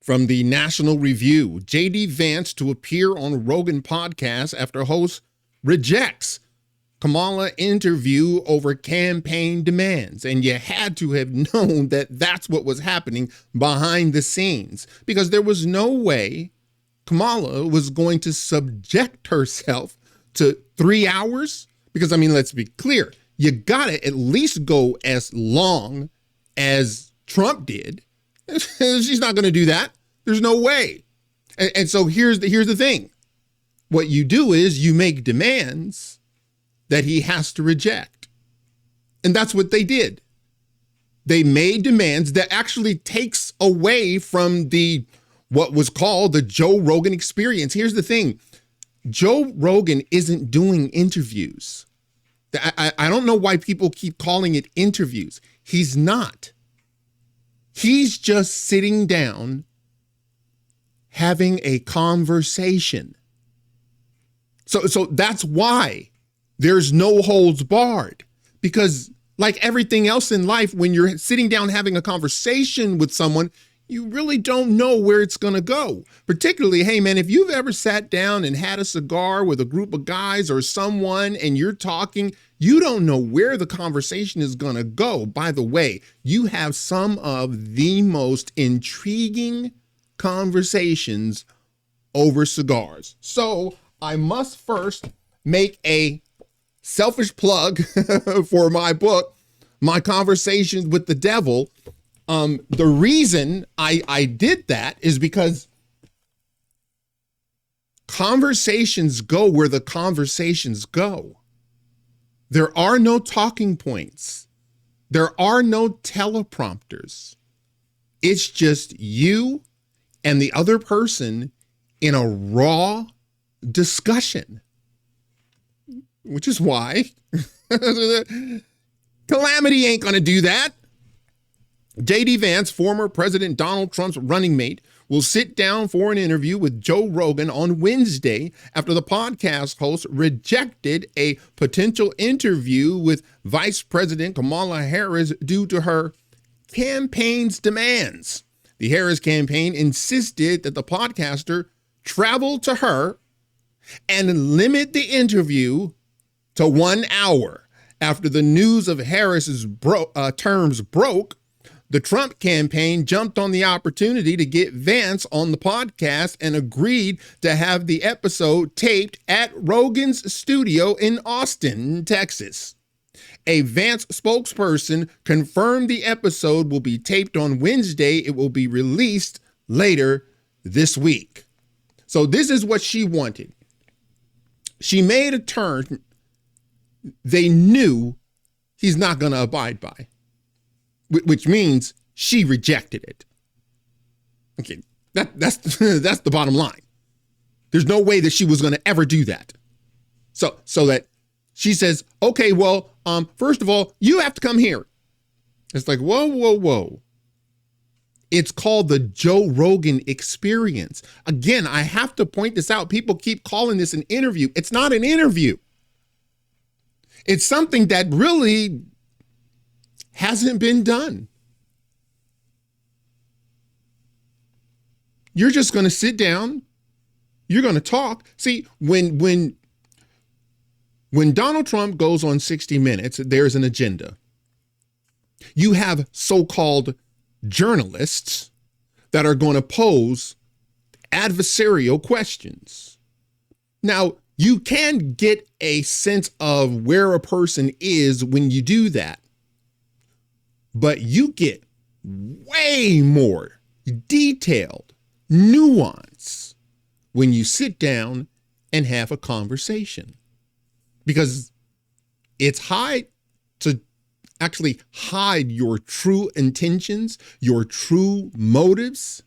From the National Review, J.D. Vance to appear on Rogan podcast after host rejects Kamala interview over campaign demands. And you had to have known that that's what was happening behind the scenes, because there was no way Kamala was going to subject herself to 3 hours. Because, I mean, let's be clear, you gotta at least go as long as Trump did. She's not going to do that. There's no way. And so here's the thing. What you do is you make demands that he has to reject. And that's what they did. They made demands that actually takes away from what was called the Joe Rogan experience. Here's the thing. Joe Rogan isn't doing interviews. I don't know why people keep calling it interviews. He's not. He's just sitting down having a conversation. So that's why there's no holds barred, because like everything else in life, when you're sitting down having a conversation with someone, you really don't know where it's going to go. Particularly, hey man, if you've ever sat down and had a cigar with a group of guys or someone and you're talking, you don't know where the conversation is going to go. By the way, you have some of the most intriguing conversations over cigars. So I must first make a selfish plug for my book, My Conversations with the Devil. The reason I did that is because conversations go where the conversations go. There are no talking points. There are no teleprompters. It's just you and the other person in a raw discussion, which is why Calamity ain't going to do that. J.D. Vance, former President Donald Trump's running mate, will sit down for an interview with Joe Rogan on Wednesday after the podcast host rejected a potential interview with Vice President Kamala Harris due to her campaign's demands. The Harris campaign insisted that the podcaster travel to her and limit the interview to 1 hour. After the news of Harris's terms broke, the Trump campaign jumped on the opportunity to get Vance on the podcast and agreed to have the episode taped at Rogan's studio in Austin, Texas. A Vance spokesperson confirmed the episode will be taped on Wednesday. It will be released later this week. So this is what she wanted. She made a turn they knew he's not going to abide by, which means she rejected it. Okay, that's the bottom line. There's no way that she was going to ever do that. So that she says, okay, well, first of all, you have to come here. It's like, whoa. It's called the Joe Rogan experience. Again, I have to point this out. People keep calling this an interview. It's not an interview. It's something that really hasn't been done. You're just going to sit down. You're going to talk. See, when Donald Trump goes on 60 Minutes, there's an agenda. You have so-called journalists that are going to pose adversarial questions. Now, you can get a sense of where a person is when you do that, but you get way more detailed nuance when you sit down and have a conversation, because it's hard to actually hide your true intentions, your true motives.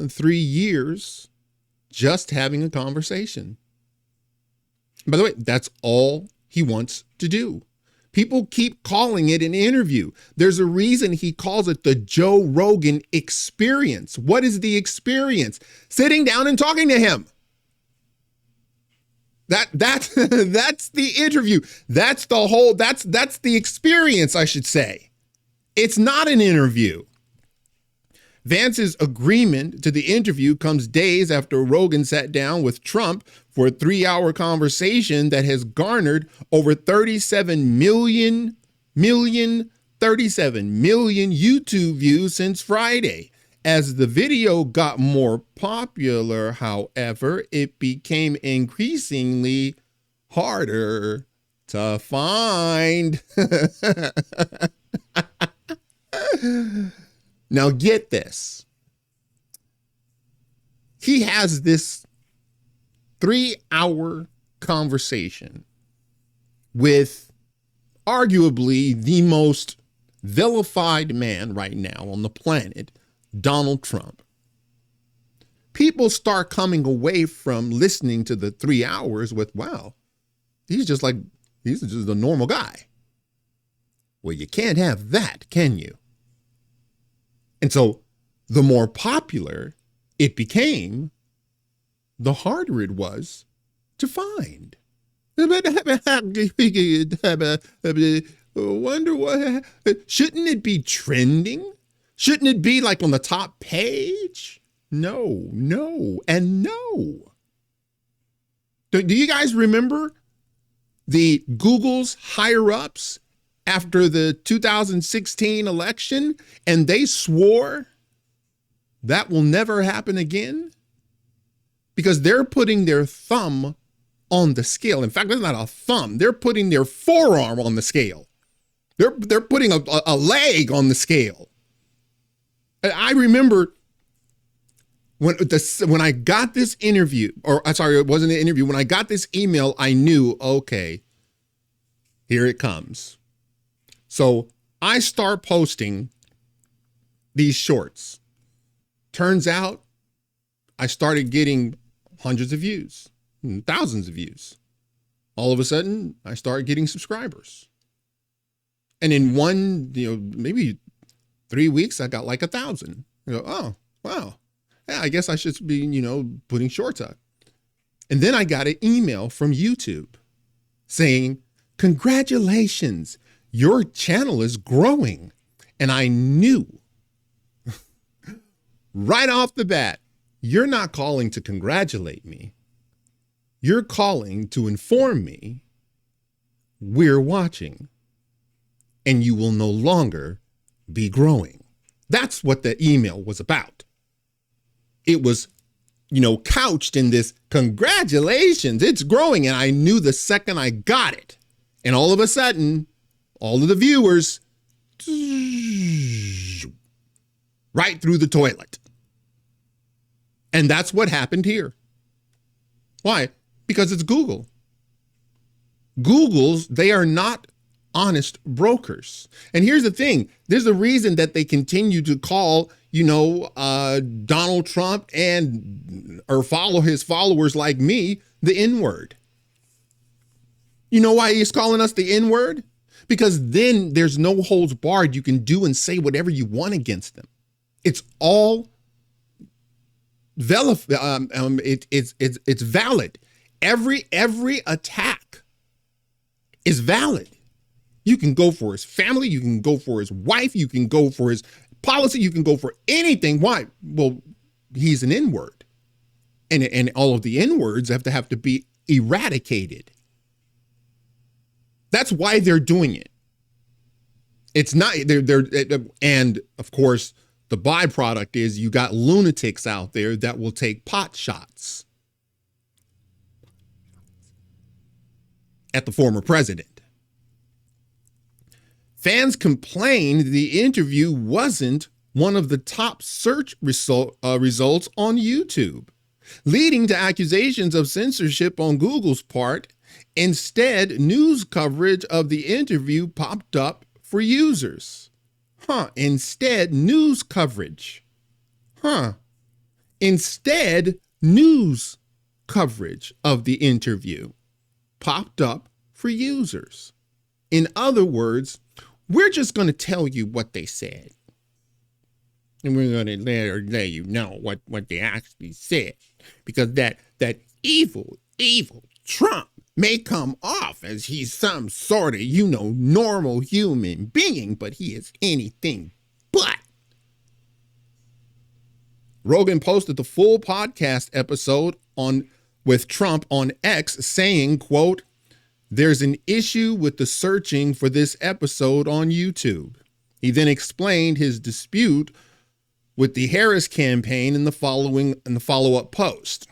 3 years just having a conversation. By the way, that's all he wants to do. People keep calling it an interview. There's a reason he calls it the Joe Rogan experience. What is the experience? Sitting down and talking to him. That's the interview. That's the experience, I should say. It's not an interview. Vance's agreement to the interview comes days after Rogan sat down with Trump for a 3-hour conversation that has garnered over 37 million YouTube views since Friday. As the video got more popular, however, it became increasingly harder to find. Now get this. He has this 3-hour conversation with arguably the most vilified man right now on the planet, Donald Trump. People start coming away from listening to the 3 hours with, wow, he's just a normal guy. Well, you can't have that, can you? And so the more popular it became, the harder it was to find. Wonder what, shouldn't it be trending? Shouldn't it be like on the top page? No, and no. Do you guys remember the Google's higher ups after the 2016 election, and they swore that will never happen again? Because they're putting their thumb on the scale. In fact, that's not a thumb. They're putting their forearm on the scale. They're putting a leg on the scale. I remember when I got this interview, or I'm sorry, it wasn't an interview. When I got this email, I knew, okay, here it comes. So I start posting these shorts. Turns out I started getting hundreds of views, thousands of views. All of a sudden, I started getting subscribers. And in maybe 3 weeks, I got like 1,000. You go, oh, wow. Yeah, I guess I should be, putting shorts up. And then I got an email from YouTube saying, congratulations, your channel is growing. And I knew right off the bat, you're not calling to congratulate me. You're calling to inform me we're watching and you will no longer be growing. That's what the email was about. It was, couched in this congratulations, it's growing. And I knew the second I got it. And all of a sudden, all of the viewers, right through the toilet. And that's what happened here. Why? Because it's Google. They are not honest brokers. And here's the thing. There's a reason that they continue to call, Donald Trump or follow his followers like me, the N-word. You know why he's calling us the N-word? Because then there's no holds barred. You can do and say whatever you want against them. It's all it's valid. Every attack is valid. You can go for his family. You can go for his wife. You can go for his policy. You can go for anything. Why? Well, he's an N-word. And all of the N-words have to be eradicated. That's why they're doing it. It's not, and of course, the byproduct is you got lunatics out there that will take pot shots at the former president. Fans complained the interview wasn't one of the top search results on YouTube, leading to accusations of censorship on Google's part. Instead, news coverage of the interview popped up for users. Instead, news coverage of the interview popped up for users. In other words, we're just going to tell you what they said. And we're going to let you know what they actually said. Because that evil Trump may come off as he's some sort of, normal human being, but he is anything but. Rogan posted the full podcast episode with Trump on X saying, quote, "There's an issue with the searching for this episode on YouTube." He then explained his dispute with the Harris campaign in the follow-up post.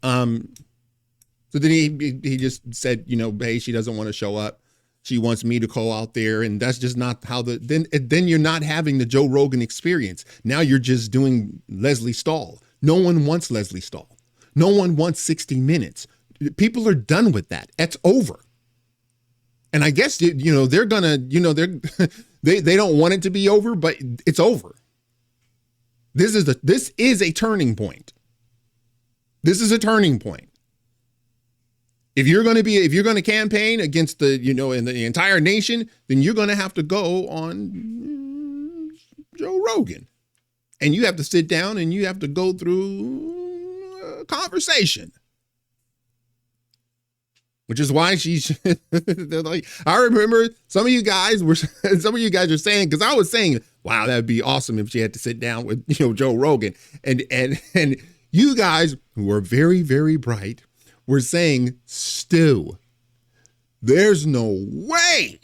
So then he just said, hey, she doesn't want to show up. She wants me to go out there, and that's just not how then you're not having the Joe Rogan experience. Now you're just doing Leslie Stahl. No one wants Leslie Stahl. No one wants 60 Minutes. People are done with that. It's over. And I guess, they're gonna, they don't want it to be over, but it's over. This is a turning point. This is a turning point. If you're going to campaign against in the entire nation, then you're going to have to go on Joe Rogan, and you have to sit down and you have to go through a conversation. Which is why they're like, I remember some of you guys are saying, because I was saying, wow, that'd be awesome if she had to sit down with Joe Rogan, and you guys who are very, very bright were saying, Stu, there's no way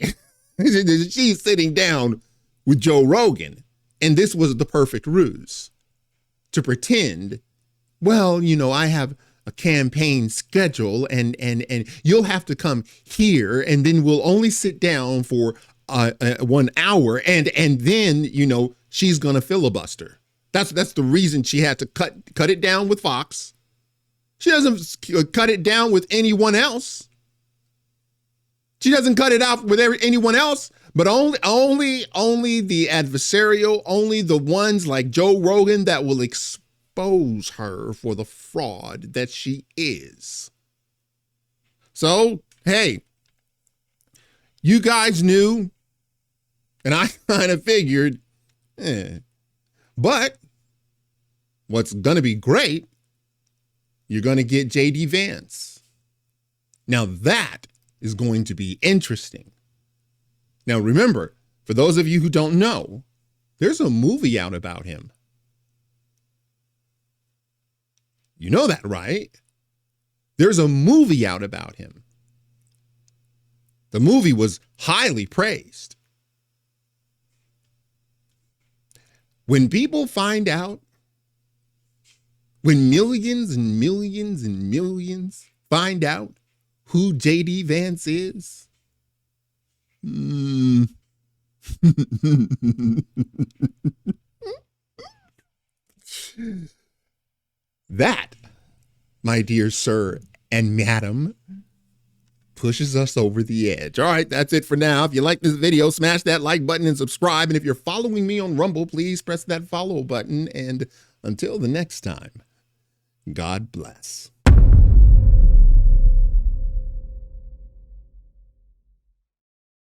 she's sitting down with Joe Rogan. And this was the perfect ruse to pretend, well, I have a campaign schedule and you'll have to come here, and then we'll only sit down for 1 hour, and then she's gonna filibuster. That's the reason she had to cut it down with Fox. She doesn't cut it down with anyone else. She doesn't cut it out with anyone else, but only the adversarial, only the ones like Joe Rogan that will expose her for the fraud that she is. So, hey, you guys knew, and I kind of figured, but what's going to be great, you're going to get JD Vance. Now that is going to be interesting. Now remember, for those of you who don't know, there's a movie out about him. You know that, right? There's a movie out about him. The movie was highly praised. When people find out, when millions and millions and millions find out who JD Vance is, that, my dear sir and madam, pushes us over the edge. All right, that's it for now. If you like this video, smash that like button and subscribe. And if you're following me on Rumble, please press that follow button. And until the next time, God bless.